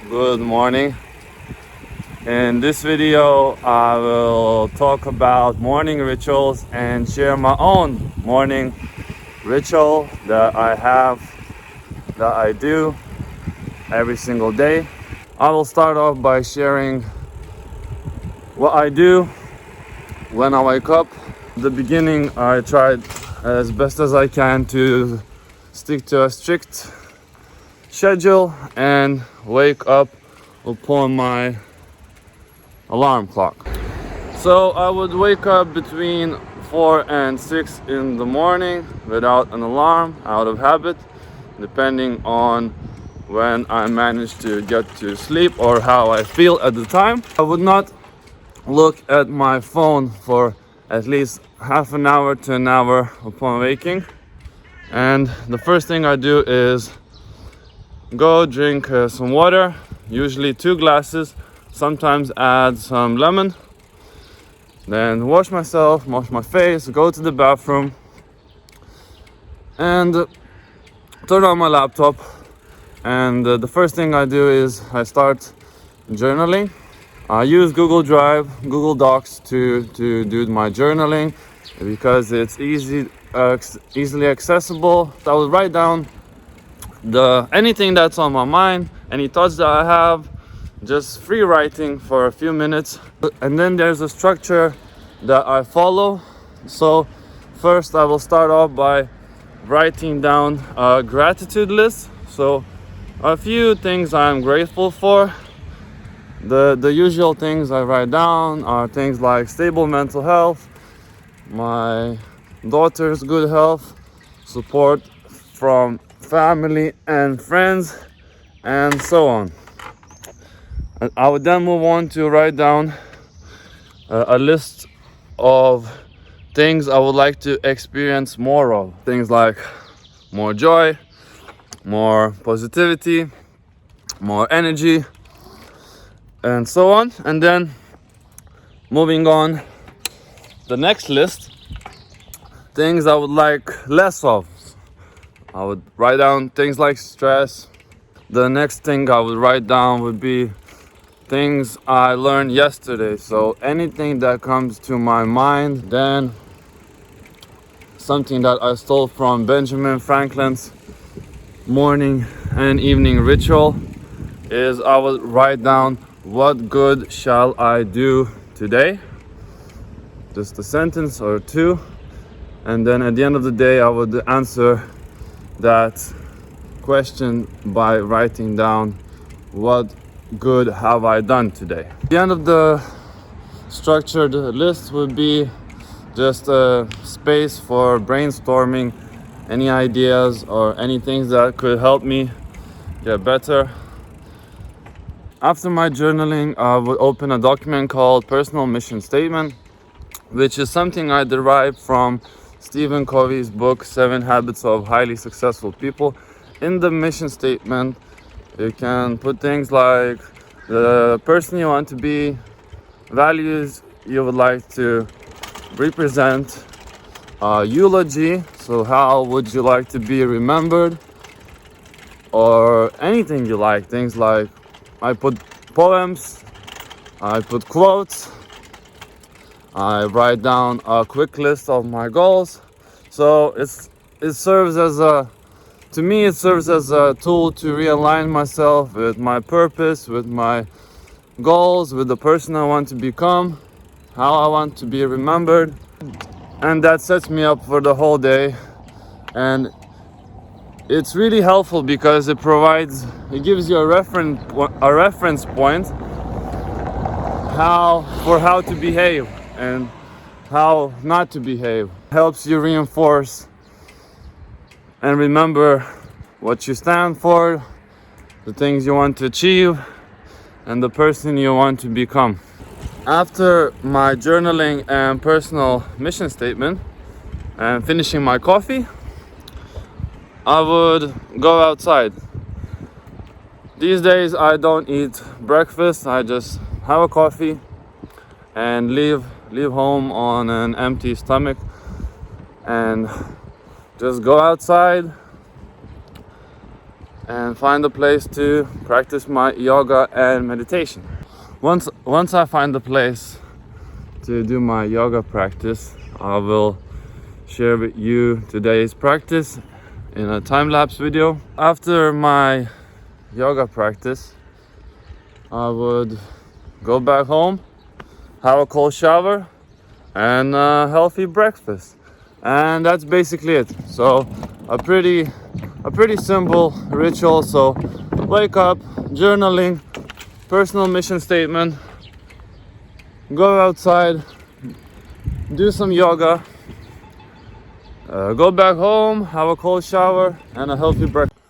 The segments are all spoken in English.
Good morning. In this video, I will talk about morning rituals and share my own morning ritual that I do every single day. I will start off by sharing what I do when I wake up. At the beginning, I tried as best as I can to stick to a strict schedule and wake up upon my alarm clock. So I would wake up between 4 and 6 in the morning without an alarm, out of habit, depending on when I manage to get to sleep or how I feel at the time. I would not look at my phone for at least half an hour to an hour upon waking. And the first thing I do is go drink some water, usually 2 glasses, sometimes add some lemon. Then wash myself, wash my face, go to the bathroom, and turn on my laptop. And the first thing I do is I start journaling. I use Google Drive, Google Docs to do my journaling because it's easily accessible. I will write down anything that's on my mind, any thoughts that I have, just free writing for a few minutes. And then there's a structure that I follow. So first I will start off by writing down a gratitude list. So a few things I'm grateful for. The usual things I write down are things like stable mental health, my daughter's good health, support from family and friends, and so on. And I would then move on to write down a list of things I would like to experience more of. Things like more joy, more positivity, more energy, and so on. And then moving on, the next list, things I would like less of. I would write down things like stress. The next thing I would write down would be things I learned yesterday. So anything that comes to my mind. Then something that I stole from Benjamin Franklin's morning and evening ritual is I would write down, what good shall I do today? Just a sentence or two. And then at the end of the day, I would answer that question by writing down, what good have I done today? The end of the structured list would be just a space for brainstorming any ideas or any things that could help me get better. After my journaling, I would open a document called Personal Mission Statement, which is something I derived from Stephen Covey's book, 7 Habits of Highly Successful People. In the mission statement, you can put things like the person you want to be, values you would like to represent, eulogy, so how would you like to be remembered, or anything you like. Things like I put poems, I put quotes, I write down a quick list of my goals. So it serves as a tool to realign myself with my purpose, with my goals, with the person I want to become, how I want to be remembered. And that sets me up for the whole day. And it's really helpful because it gives you a reference point how to behave and how not to behave. Helps you reinforce and remember what you stand for, the things you want to achieve, and the person you want to become. After my journaling and personal mission statement and finishing my coffee, I would go outside. These days I don't eat breakfast, I just have a coffee and leave home on an empty stomach and just go outside, and find a place to practice my yoga and meditation. Once I find a place to do my yoga practice, I will share with you today's practice in a time-lapse video. After my yoga practice, I would go back home, have a cold shower and a healthy breakfast, and that's basically it. So a pretty simple ritual. So wake up, journaling, personal mission statement, go outside, do some yoga, go back home, have a cold shower and a healthy breakfast.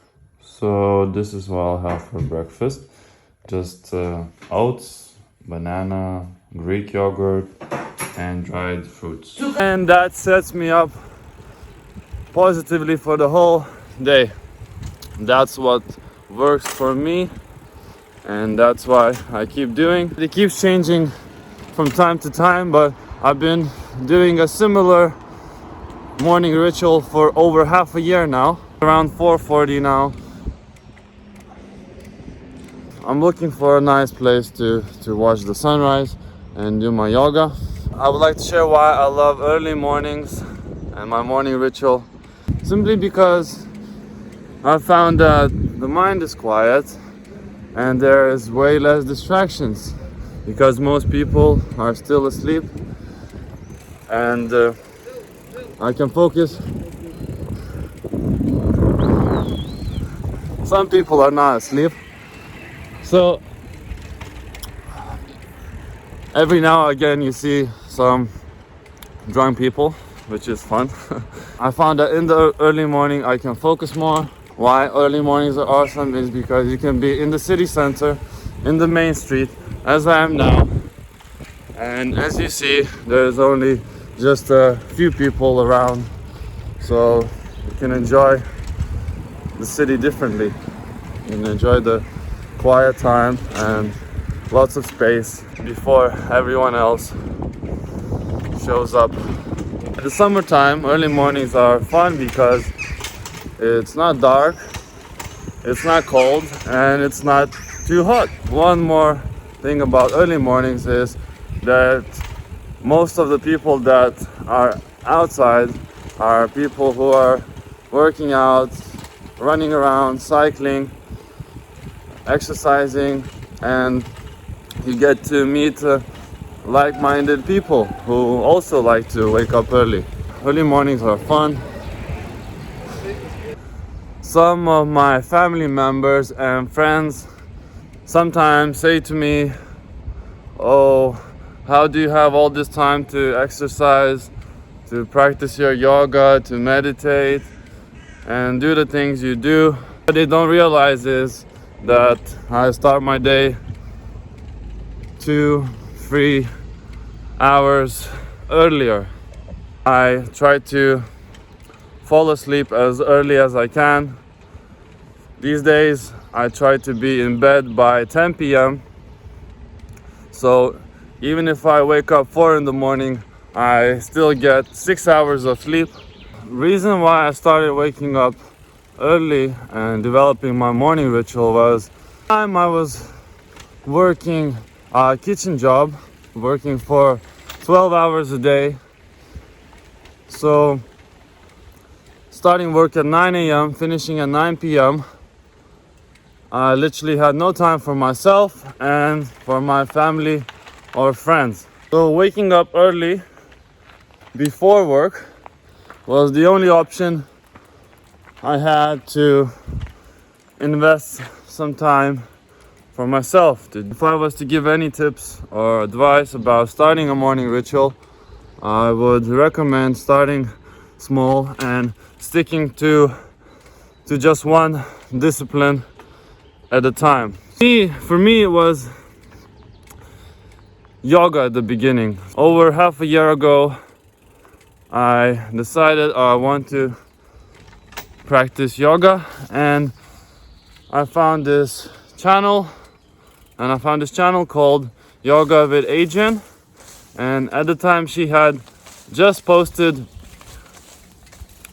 So this is what I'll have for breakfast. Just oats, banana, Greek yogurt and dried fruits. And that sets me up positively for the whole day. That's what works for me, and that's why I keep doing. It keeps changing from time to time, but I've been doing a similar morning ritual for over half a year now. Around 4:40 now. I'm looking for a nice place to watch the sunrise and do my yoga. I would like to share why I love early mornings and my morning ritual. Simply because I found that the mind is quiet and there is way less distractions, because most people are still asleep, and I can focus. Some people are not asleep, so every now and again you see some drunk people, which is fun. I found that in the early morning I can focus more. Why early mornings are awesome is because you can be in the city center, in the main street, as I am now, and as you see there's only just a few people around, so you can enjoy the city differently. You can enjoy the quiet time and lots of space before everyone else shows up. In the summertime, early mornings are fun because it's not dark, it's not cold, and it's not too hot. One more thing about early mornings is that most of the people that are outside are people who are working out, running around, cycling, exercising, and you get to meet like-minded people who also like to wake up early. Early mornings are fun. Some of my family members and friends sometimes say to me, "Oh, how do you have all this time to exercise, to practice your yoga, to meditate, and do the things you do?" What they don't realize is that I start my day 2-3 hours earlier. I try to fall asleep as early as I can. These days I try to be in bed by 10 p.m. So even if I wake up 4 in the morning, I still get 6 hours of sleep. Reason why I started waking up early and developing my morning ritual was I was working a kitchen job, working for 12 hours a day. So starting work at 9 a.m., finishing at 9 p.m., I literally had no time for myself and for my family or friends. So waking up early before work was the only option I had to invest some time for myself. If I was to give any tips or advice about starting a morning ritual, I would recommend starting small and sticking to just one discipline at a time. For me, it was yoga at the beginning. Over half a year ago, I decided I want to practice yoga, and I found this channel called Yoga with Adrian, and at the time she had just posted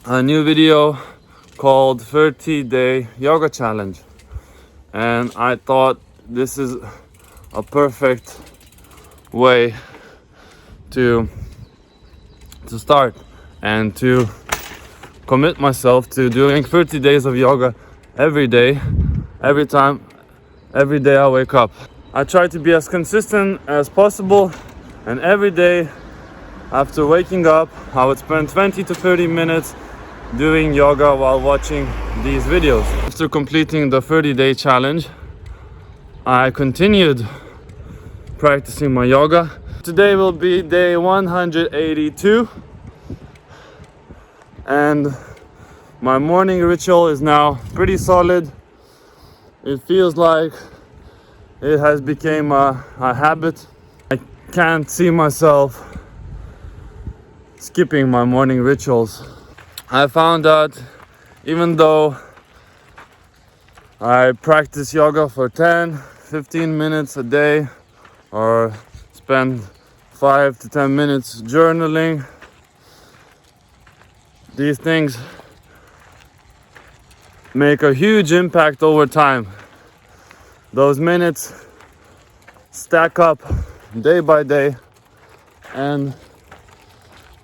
a new video called 30-day yoga challenge, and I thought this is a perfect way to start and to commit myself to doing 30 days of yoga every day, every day I wake up. I try to be as consistent as possible, and every day after waking up I would spend 20 to 30 minutes doing yoga while watching these videos. After completing the 30-day challenge, I continued practicing my yoga. Today will be day 182, and my morning ritual is now pretty solid. It feels like it has become a habit. I can't see myself skipping my morning rituals. I found that even though I practice yoga for 10-15 minutes a day, or spend 5 to 10 minutes journaling, these things make a huge impact over time. Those minutes stack up day by day, and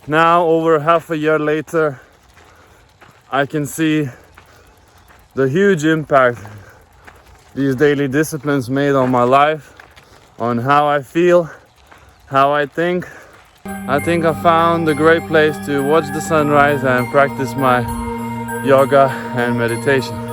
now, over half a year later, I can see the huge impact these daily disciplines made on my life, on how I feel, how I think. I think I found a great place to watch the sunrise and practice my yoga and meditation.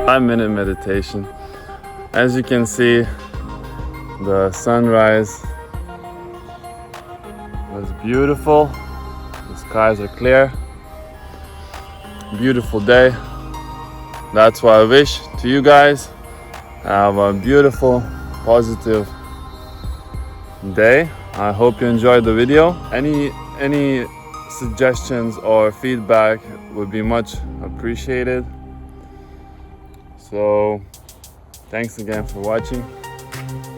Five-minute meditation. As you can see, the sunrise was beautiful. The skies are clear. Beautiful day. That's what I wish to you guys. Have a beautiful, positive day. I hope you enjoyed the video. Any suggestions or feedback would be much appreciated. So, thanks again for watching.